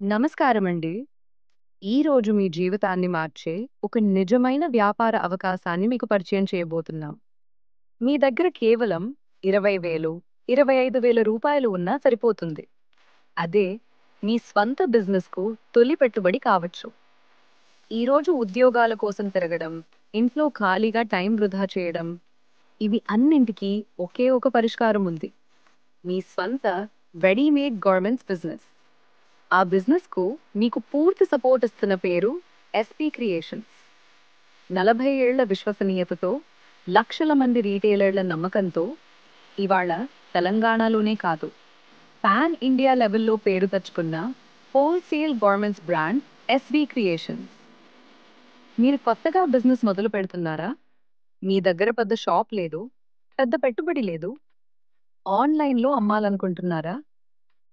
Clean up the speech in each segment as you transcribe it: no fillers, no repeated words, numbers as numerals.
నమస్కారమండి. ఈరోజు మీ జీవితాన్ని మార్చే ఒక నిజమైన వ్యాపార అవకాశాన్ని మీకు పరిచయం చేయబోతున్నాం. మీ దగ్గర కేవలం 20,000, 25,000 రూపాయలు ఉన్నా సరిపోతుంది. అదే మీ స్వంత బిజినెస్‌కు తొలి పెట్టుబడి కావచ్చు. ఈరోజు ఉద్యోగాల కోసం తిరగడం, ఇంట్లో ఖాళీగా టైం వృధా చేయడం, ఇవి అన్నింటికీ ఒకే ఒక పరిష్కారం ఉంది. మీ స్వంత రెడీమేడ్ గార్మెంట్స్ బిజినెస్. ఆ బిజినెస్‌కు మీకు పూర్తి సపోర్ట్ ఇస్తున్న పేరు ఎస్‌పీ క్రియేషన్స్. 40 ఏళ్ల విశ్వసనీయతతో, లక్షల మంది రీటైలర్ల నమ్మకంతో ఇవాళ తెలంగాణలోనే కాదు, పాన్ ఇండియా లెవెల్‌లో పేరు తెచ్చుకున్న wholesale garments brand SB creations. మీరు కొత్తగా బిజినెస్ మొదలు పెడుతున్నారా? మీ దగ్గర పెద్ద షాప్ లేదు, పెద్ద పెట్టుబడి లేదు. ఆన్‌లైన్‌లో అమ్మాలనుకుంటున్నారా?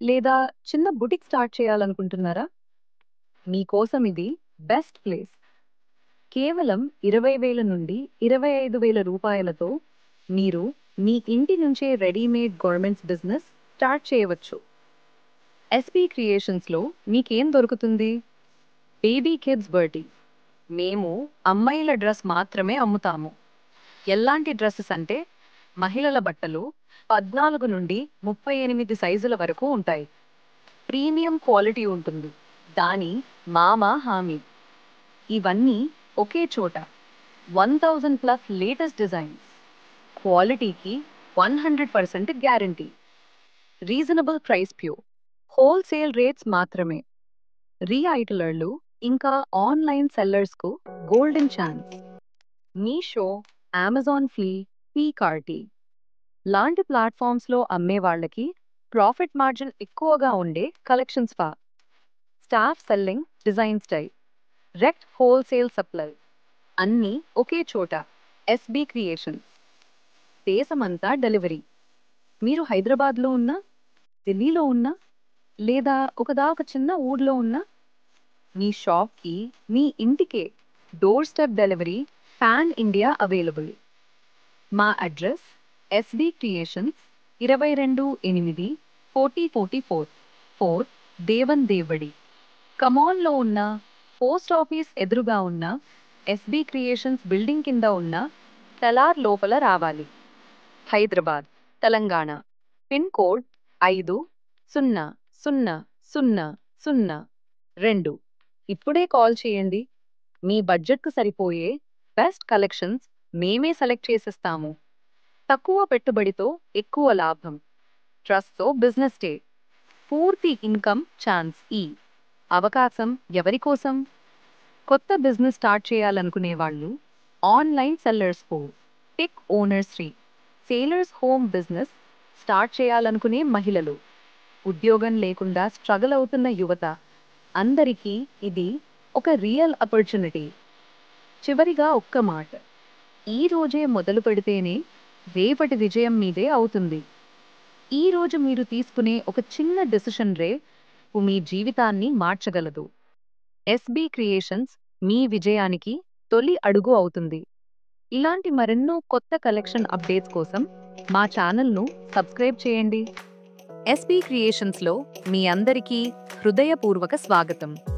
లేదా చిన్న బుటిక్ స్టార్ట్ చేయాలనుకుంటున్నారా? మీకోసం ఇది బెస్ట్ ప్లేస్. కేవలం 20,000 నుండి 25,000 రూపాయలతో మీరు మీ ఇంటి నుంచే రెడీమేడ్ గార్మెంట్స్ బిజినెస్ స్టార్ట్ చేయవచ్చు. ఎస్‌పీ క్రియేషన్స్‌లో మీకేం దొరుకుతుంది? బేబీ కిడ్స్ బర్టీ. మేము అమ్మాయిల డ్రెస్ మాత్రమే అమ్ముతాము. ఎలాంటి డ్రెస్సెస్ అంటే మహిళల బట్టలు 14 నుండి 38 సైజుల వరకు ఉంటాయి. ప్రీమియం క్వాలిటీ ఉంటుంది. దాని మామ హామీ. ఇవన్నీ ఒకే చోట. 1000+ లేటెస్ట్ డిజైన్స్. క్వాలిటీకి 100% guarantee. Reasonable price pure. Wholesale rates మాత్రమే. రీఐటలర్లు ఇంకా ఆన్లైన్ సెల్లర్స్కు golden chance. Meesho, Amazon Flipkart లాంటి ప్లాట్ఫామ్స్లో అమ్మే వాళ్ళకి ప్రాఫిట్ మార్జిన్ ఎక్కువగా ఉండే collections staff selling, design style, direct wholesale supply అన్నీ ఒకే చోట. SB creations. దేశమంతా డెలివరీ. మీరు హైదరాబాద్‌లో ఉన్నా, ఢిల్లీలో ఉన్నా, లేదా ఒక చిన్న ఊర్లో ఉన్నా, మీ షాప్‌కి, మీ ఇంటికే door step delivery pan India available. మా అడ్రస్ ఎస్‌బీ క్రియేషన్స్, 22/8, 4044 4 దేవన్ దేవడి, ఖమ్మంలో ఉన్న పోస్ట్ ఆఫీస్ ఎదురుగా ఉన్న ఎస్‌బీ క్రియేషన్స్ బిల్డింగ్ కింద ఉన్న తెలార్ లోపల రావాలి. హైదరాబాద్, తెలంగాణ. Pin code 500002. ఇప్పుడే కాల్ చేయండి. మీ బడ్జెట్‌కు సరిపోయే బెస్ట్ కలెక్షన్స్ మేమే సెలెక్ట్ చేసిస్తాము. తక్కువ పెట్టుబడితో ఎక్కువ లాభం. ట్రస్ట్‌తో బిజినెస్ డే. పూర్తి ఇన్కమ్ ఛాన్స్. ఈ అవకాశం ఎవరి కోసం? కొత్త బిజినెస్ స్టార్ట్ చేయాలనుకునే వాళ్ళు, ఆన్లైన్ సెల్లర్స్‌కు, tech owners, sellers, home business start చేయాలనుకునే మహిళలు, ఉద్యోగం లేకుండా స్ట్రగుల్ అవుతున్న యువత, అందరికీ ఇది ఒక రియల్ ఆపర్చునిటీ. చివరిగా ఒక్క మాట. ఈ రోజే మొదలు పెడితేనే రేపటి విజయం మీదే అవుతుంది. ఈ రోజు మీరు తీసుకునే ఒక చిన్న డెసిషన్ మీ జీవితాన్ని మార్చగలదు. ఎస్‌బీ క్రియేషన్స్ మీ విజయానికి తొలి అడుగు అవుతుంది. ఇలాంటి మరెన్నో కొత్త కలెక్షన్ అప్డేట్స్ కోసం మా ఛానల్‌ను సబ్స్క్రైబ్ చేయండి. ఎస్‌బీ క్రియేషన్స్‌లో మీ అందరికీ హృదయపూర్వక స్వాగతం.